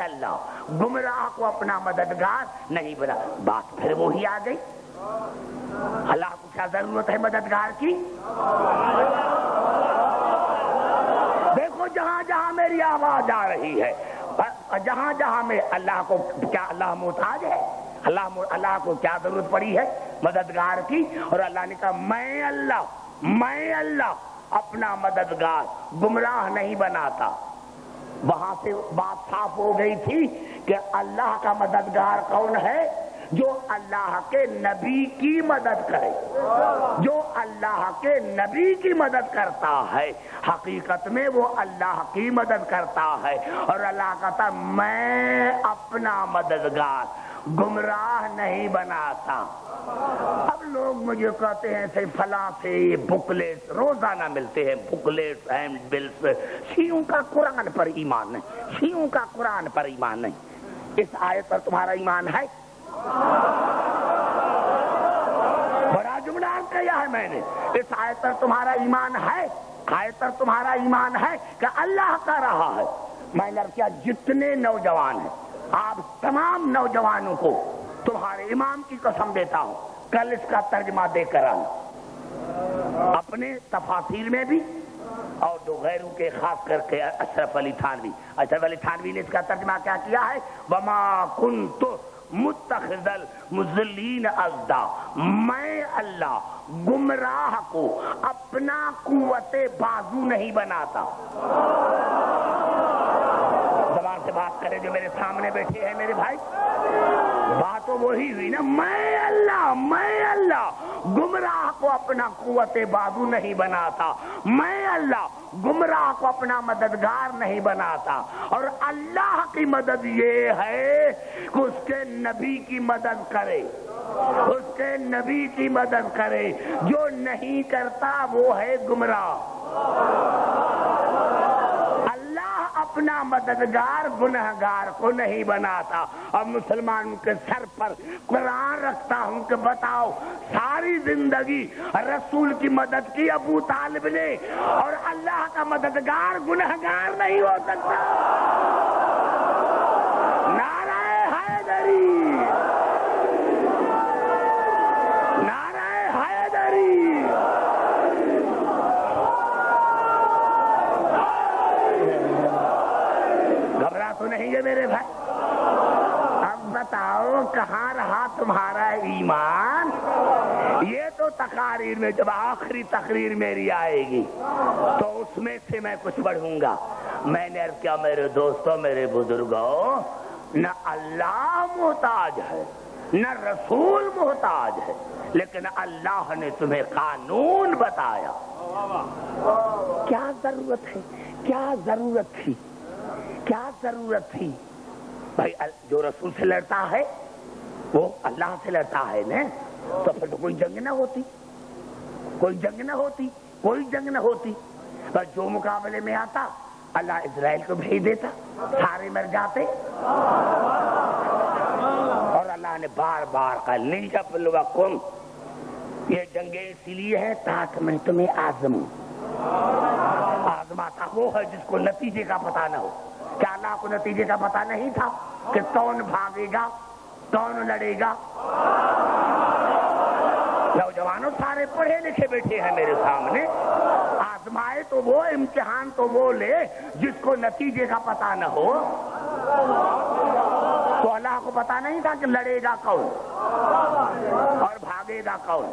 اللہ گمراہ کو اپنا مددگار نہیں بنا. بات پھر وہی آ گئی. اللہ کو کیا ضرورت ہے مددگار کی؟ دیکھو جہاں جہاں میری آواز آ رہی ہے، جہاں جہاں میں اللہ کو کیا اللہ محتاج ہے؟ اللہ کو کیا ضرورت پڑی ہے مددگار کی؟ اور اللہ نے کہا میں اللہ اپنا مددگار گمراہ نہیں بناتا. وہاں سے بات صاف ہو گئی تھی کہ اللہ کا مددگار کون ہے؟ جو اللہ کے نبی کی مدد کرے. جو اللہ کے نبی کی مدد کرتا ہے حقیقت میں وہ اللہ کی مدد کرتا ہے. اور اللہ کہتا میں اپنا مددگار گمراہ نہیں بناتا. اب لوگ مجھے کہتے ہیں سے فلاں سے بکلیٹ روزانہ ملتے ہیں، بکلیٹ اینڈ بلس. شیعوں کا قرآن پر ایمان نہیں، شیعوں کا قرآن پر ایمان نہیں. اس آیت پر تمہارا ایمان ہے؟ بڑا جملہ کیا ہے میں نے. اس آیت پر تمہارا ایمان ہے؟ آیت پر تمہارا ایمان ہے کہ اللہ کا رہا ہے. میں نے کیا جتنے نوجوان ہیں آپ تمام نوجوانوں کو تمہارے امام کی قسم دیتا ہوں کل اس کا ترجمہ دے کر آنا اپنے تفاسیر میں بھی اور دو غیروں کے، خاص کر کے اشرف علی تھانوی نے اس کا ترجمہ کیا کیا ہے؟ وما کنت متخذ المضلین عضدا، میں اللہ گمراہ کو اپنا قوت بازو نہیں بناتا. زبان سے بات کرے جو میرے سامنے بیٹھے ہیں میرے بھائی، بات تو وہی ہوئی نا. میں اللہ گمراہ کو اپنا قوت بازو نہیں بناتا. میں اللہ گمراہ کو اپنا مددگار نہیں بناتا. اور اللہ کی مدد یہ ہے کہ اس کے نبی کی مدد کرے، اس کے نبی کی مدد کرے. جو نہیں کرتا وہ ہے گمراہ. اپنا مددگار گنہگار کو نہیں بناتا. اور مسلمان کے سر پر قرآن رکھتا ہوں کہ بتاؤ ساری زندگی رسول کی مدد کی ابو طالب نے، اور اللہ کا مددگار گنہگار نہیں ہو سکتا. نعرہ حیدری، نعرہ حیدری. گھبرا تو نہیں ہے میرے بھائی؟ اب بتاؤ کہاں رہا تمہارا ایمان؟ یہ تو تقاریر میں جب آخری تقریر میری آئے گی تو اس میں سے میں کچھ پڑھوں گا. میں نے عرض کیا میرے دوستوں، میرے بزرگوں، نہ اللہ محتاج ہے نہ رسول محتاج ہے، لیکن اللہ نے تمہیں قانون بتایا. کیا ضرورت ہے؟ کیا ضرورت تھی؟ کیا ضرورت تھی بھائی؟ جو رسول سے لڑتا ہے وہ اللہ سے لڑتا ہے نا. تو پھر تو کوئی جنگ نہ ہوتی، کوئی جنگ نہ ہوتی، کوئی جنگ نہ ہوتی. پر جو مقابلے میں آتا اللہ اسرائیل کو بھیج دیتا، سارے مر جاتے. اور اللہ نے بار بار کہا لِيَبْلُوَكُمْ، یہ جنگیں اسی لیے ہے تاکہ میں تمہیں آزموں. آزماتا وہ ہے جس کو نتیجے کا پتہ نہ ہو. کیا اللہ کو نتیجے کا پتہ نہیں تھا کہ کون بھاگے گا، کون لڑے گا؟ نوجوانوں سارے پڑھے لکھے بیٹھے ہیں میرے سامنے. آزمائے تو وہ، امتحان تو وہ لے جس کو نتیجے کا پتہ نہ ہو. تو اللہ کو پتہ نہیں تھا کہ لڑے گا کون اور بھاگے گا کون؟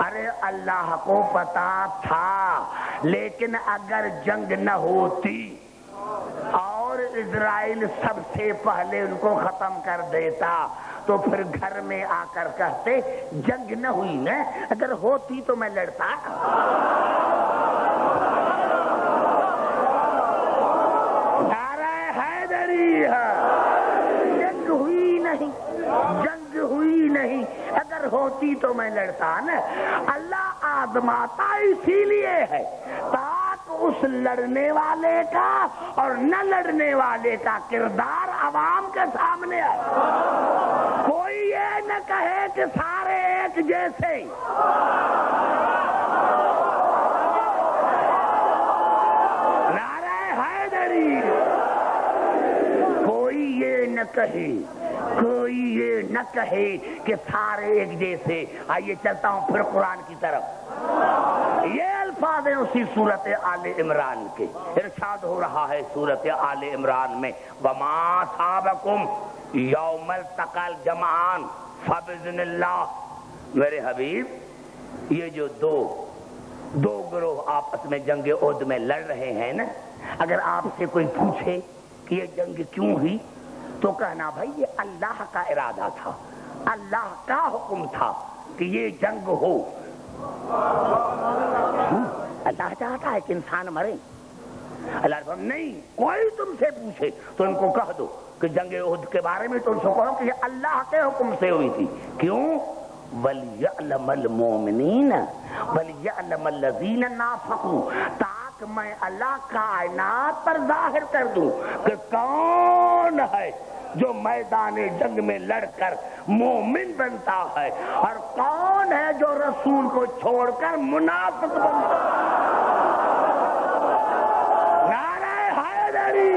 ارے اللہ کو پتہ تھا، لیکن اگر جنگ نہ ہوتی اور اسرائیل سب سے پہلے ان کو ختم کر دیتا تو پھر گھر میں آ کر کہتے جنگ نہ ہوئی نا، اگر ہوتی تو میں لڑتا. نعرہ حیدری ہے. جنگ ہوئی نہیں، جنگ ہوئی نہیں، اگر ہوتی تو میں لڑتا نا. اللہ آزماتا اسی لیے ہے تاکہ اس لڑنے والے کا اور نہ لڑنے والے کا کردار عوام کے سامنے آئے. کوئی یہ نہ کہے کہ سارے ایک جیسے. نعرہ حیدری. کوئی یہ نہ کہے، کوئی یہ نہ کہے کہ سارے ایک جیسے. آئیے چلتا ہوں پھر قرآن کی طرف. یہ الفاظ ہیں اسی صورت آل عمران کے. ارشاد ہو رہا ہے صورت آل عمران میں وما صابکم یوم التقى الجمعان فباذن اللہ. میرے حبیب یہ جو دو گروہ آپس میں جنگ احد میں لڑ رہے ہیں نا، اگر آپ سے کوئی پوچھے کہ یہ جنگ کیوں ہوئی تو کہنا بھائی یہ اللہ کا ارادہ تھا، اللہ کا حکم تھا کہ یہ جنگ ہو. اللہ چاہتا ہے کہ انسان مرے. اللہ نہیں، کوئی تم سے پوچھے تو ان کو کہہ دو کہ جنگ احد کے بارے میں تو ان سے کہو کہ یہ اللہ کے حکم سے ہوئی تھی. کیوں؟ وَلْيَعْلَمَ الْمُؤْمِنِينَ وَلْيَعْلَمَ الَّذِينَ نَافَقُوا، تاکہ میں اللہ کائنات پر ظاہر کر دوں کہ کون ہے جو میدان جنگ میں لڑ کر مومن بنتا ہے اور کون ہے جو رسول کو چھوڑ کر منافق بنتا ہے. نعرہ حیدری.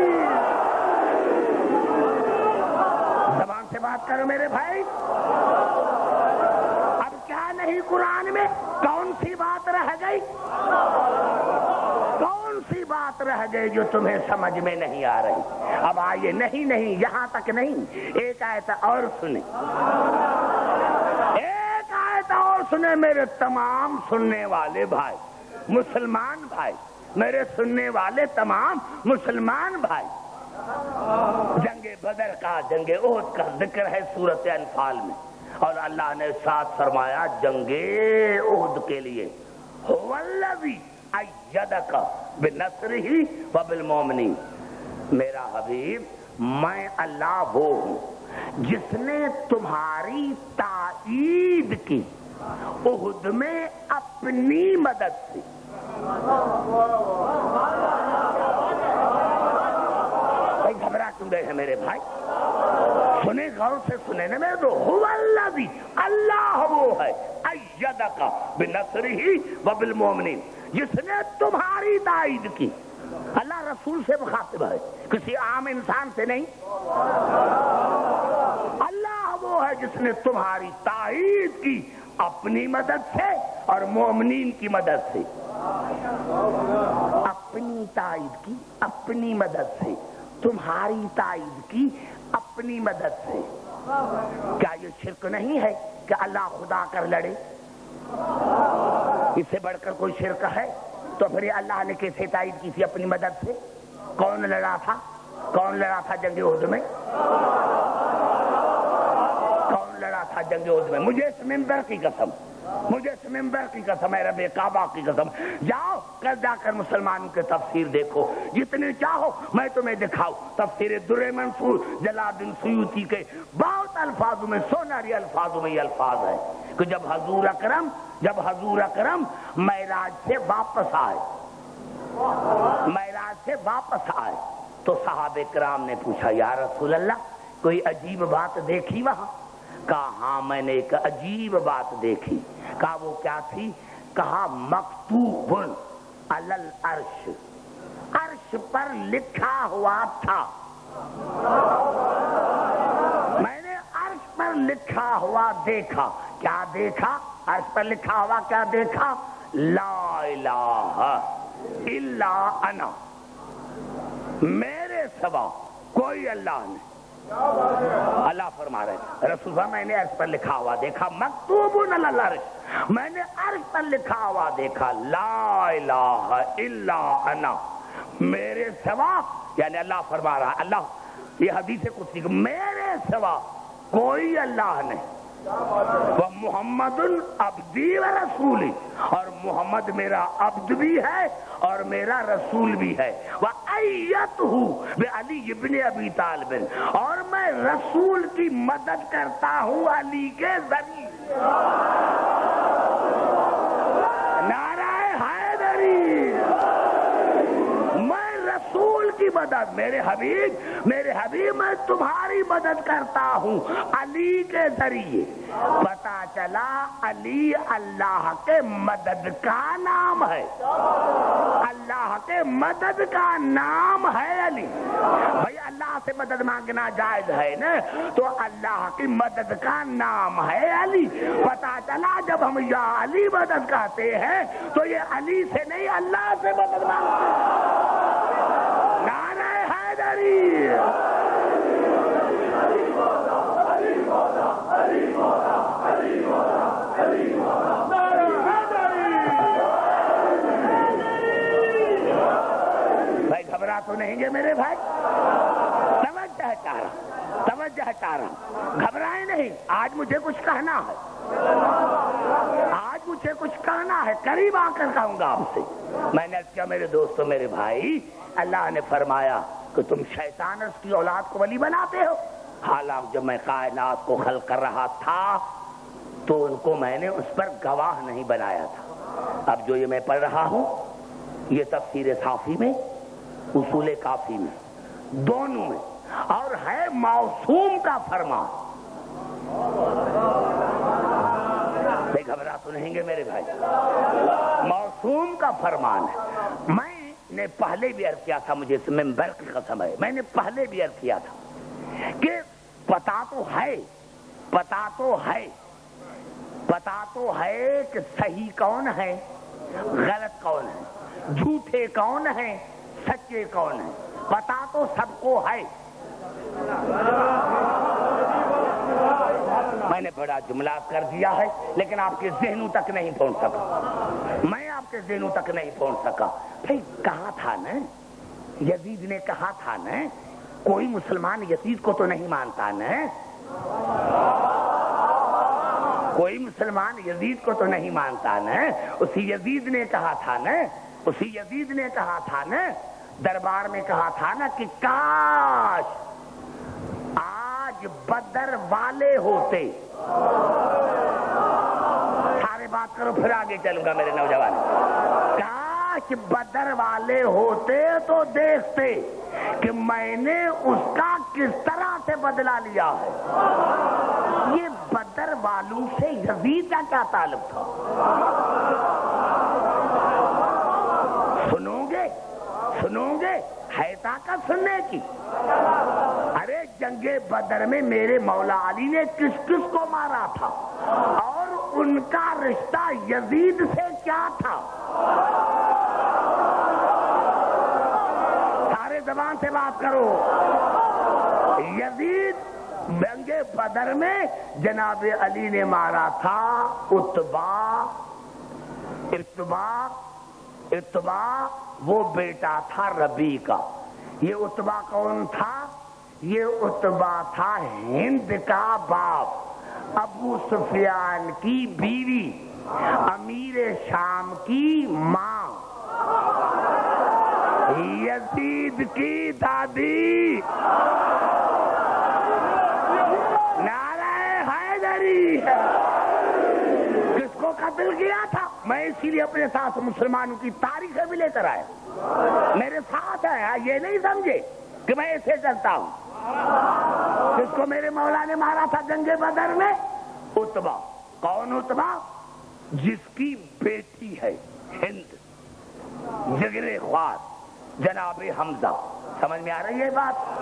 زبان سے بات کرو میرے بھائی. اب کیا نہیں قرآن میں کون سی بات رہ گئی؟ کون سی بات رہ گئی جو تمہیں سمجھ میں نہیں آ رہی؟ اب آئیے. نہیں یہاں تک نہیں، ایک آیت اور سنیں. ایک آیت اور سنیں میرے تمام سننے والے بھائی، مسلمان بھائی، میرے سننے والے تمام مسلمان بھائی. جنگ بدر کا، جنگ احد کا ذکر ہے سورۃ انفال میں، اور اللہ نے ساتھ فرمایا جنگ احد کے لیے هو الذی ایدک بنصرہ وبالمؤمنین. میرا حبیب میں اللہ وہ ہوں جس نے تمہاری تائید کی احد میں اپنی مدد سے. گھبرا کیوں گئے ہیں میرے بھائی؟ سنیں غور سے سنیں نا میرے. تو هو الذی، اللہ وہ ہے، ایدک بنصرہ وبالمؤمنین، جس نے تمہاری تائید کی. اللہ رسول سے مخاطب ہے، کسی عام انسان سے نہیں. اللہ وہ ہے جس نے تمہاری تائید کی اپنی مدد سے اور مومنین کی مدد سے. اپنی تائید کی اپنی مدد سے، تمہاری تائید کی اپنی مدد سے. کیا یہ شرک نہیں ہے کہ اللہ خدا کر لڑے؟ اس سے بڑھ کر کوئی شرک ہے؟ تو پھر یہ اللہ نے کیسے تائید کی تھی اپنی مدد سے؟ کون لڑا تھا؟ کون لڑا تھا جنگ احد میں؟ کون لڑا تھا جنگ احد میں؟ مجھے اس منبر کی قسم، مجھے اس منبر کی قسم ہے، رب کعبہ کی قسم. جاؤ کل جا کر مسلمانوں کے تفسیر دیکھو، جتنے چاہو میں تمہیں دکھاؤں. تفسیر در منصور جلال الدین سیوطی کے بہت الفاظوں میں، سوناری الفاظوں میں یہ الفاظ ہے کہ جب حضور اکرم معراج سے واپس آئے تو صحابہ کرام نے پوچھا یا رسول اللہ کوئی عجیب بات دیکھی وہاں؟ کہا ہاں میں نے ایک عجیب بات دیکھی. کہا وہ کیا تھی؟ کہا مکتوب علی العرش، عرش پر لکھا ہوا تھا. میں نے عرش پر لکھا ہوا دیکھا. کیا دیکھا؟ عرش پر لکھا ہوا کیا دیکھا؟ لا الہ الا انا، میرے سوا کوئی اللہ نہیں. اللہ فرما رہے ہیں رسول اللہ میں نے عرش پر لکھا ہوا دیکھا، مکتوب علی العرش، میں نے عرش پر لکھا ہوا دیکھا لا الہ الا انا، میرے سوا، یعنی اللہ فرما رہا ہے، اللہ یہ حدیث قدسی میرے سوا کوئی اللہ نہیں. وہ محمد عبدی و رسولی، اور محمد میرا عبد بھی ہے اور میرا رسول بھی ہے. وَأَيَّتُهُ بِعَلِيِّ بْنِ أَبِي طَالِبٍ، اور میں رسول کی مدد کرتا ہوں علی کے ذریعے. نعرہ حیدری. میں رسول کی مدد، میرے حبیب میں تمہاری مدد کرتا ہوں علی کے ذریعے۔ پتا چلا علی اللہ کے مدد کا نام ہے، اللہ کے مدد کا نام ہے علی۔ بھئی اللہ سے مدد مانگنا جائز ہے نا، تو اللہ کی مدد کا نام ہے علی۔ پتا چلا جب ہم یا علی مدد کہتے ہیں تو یہ علی سے نہیں اللہ سے مدد مانگتے ہیں۔ نعرہ حیدری، بھائی گھبرا تو نہیں گے میرے بھائی؟ توجہ چاہ رہا، گھبرائیں نہیں۔ آج مجھے کچھ کہنا ہے، قریب آ کر کہوں گا آپ سے۔ میں نے کیا میرے دوستو، میرے بھائی، اللہ نے فرمایا کہ تم شیطان اور اس کی اولاد کو ولی بناتے ہو۔ حالانکہ جب میں کائنات کو خلق کر رہا تھا تو ان کو میں نے اس پر گواہ نہیں بنایا تھا۔ اب جو یہ میں پڑھ رہا ہوں یہ تفسیر صافی میں، اصول کافی میں، دونوں میں، اور ہے معصوم کا فرمان۔ بے گھبرا تو نہیں گے میرے بھائی؟ معصوم کا فرمان ہے۔ میں نے پہلے بھی عرض کیا تھا، مجھے ممبر کی قسم ہے، میں نے پہلے بھی عرض کیا تھا کہ پتا تو ہے کہ صحیح کون ہے، غلط کون ہے، جھوٹے کون ہیں، سچے کون ہیں، پتا تو سب کو ہے۔ میں نے بڑا جملہ کر دیا ہے لیکن آپ کے ذہنوں تک نہیں پہنچ سکا، میں آپ کے ذہنوں تک نہیں پہنچ سکا۔ بھئی کہا تھا نا، یزید نے کہا تھا نا، کوئی مسلمان یزید کو تو نہیں مانتا نا، کوئی مسلمان یزید کو تو نہیں مانتا نا۔ اسی یزید نے کہا تھا نا، دربار میں کہا تھا نا کہ کاش آج بدر والے ہوتے۔ سارے بات کرو پھر آگے چلوں گا میرے نوجوان۔ کاش بدر والے ہوتے تو دیکھتے کہ میں نے اس کا کس طرح سے بدلہ لیا ہے۔ یہ بدر والوں سے یزید کا کیا تعلق تھا؟ سنو گے ہے طاقت سننے کی؟ ارے جنگ بدر میں میرے مولا علی نے کس کس کو مارا تھا اور ان کا رشتہ یزید سے کیا تھا؟ سارے زبان سے بات کرو۔ یزید جنگ بدر میں جناب علی نے مارا تھا اتبا، وہ بیٹا تھا ربی کا۔ یہ اتبا کون تھا؟ یہ اتبا تھا ہند کا باپ، ابو سفیان کی بیوی، امیر شام کی ماں، یزید کی دادی۔ نعرہ حیدری۔ کس کو قتل کیا تھا؟ میں اسی لیے اپنے ساتھ مسلمانوں کی تاریخیں بھی لے کر آیا، میرے ساتھ ہے، یہ نہیں سمجھے کہ میں ایسے چلتا ہوں۔ جس کو میرے مولا نے مارا تھا جنگ بدر میں؟ اتبا۔ کون اتبا؟ جس کی بیٹی ہے ہند، جگرے خوار جناب حمزہ۔ سمجھ میں آ رہی ہے بات؟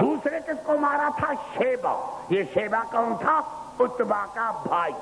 دوسرے کس کو مارا تھا؟ شیبہ۔ یہ شیبہ کون تھا؟ اتبا کا بھائی۔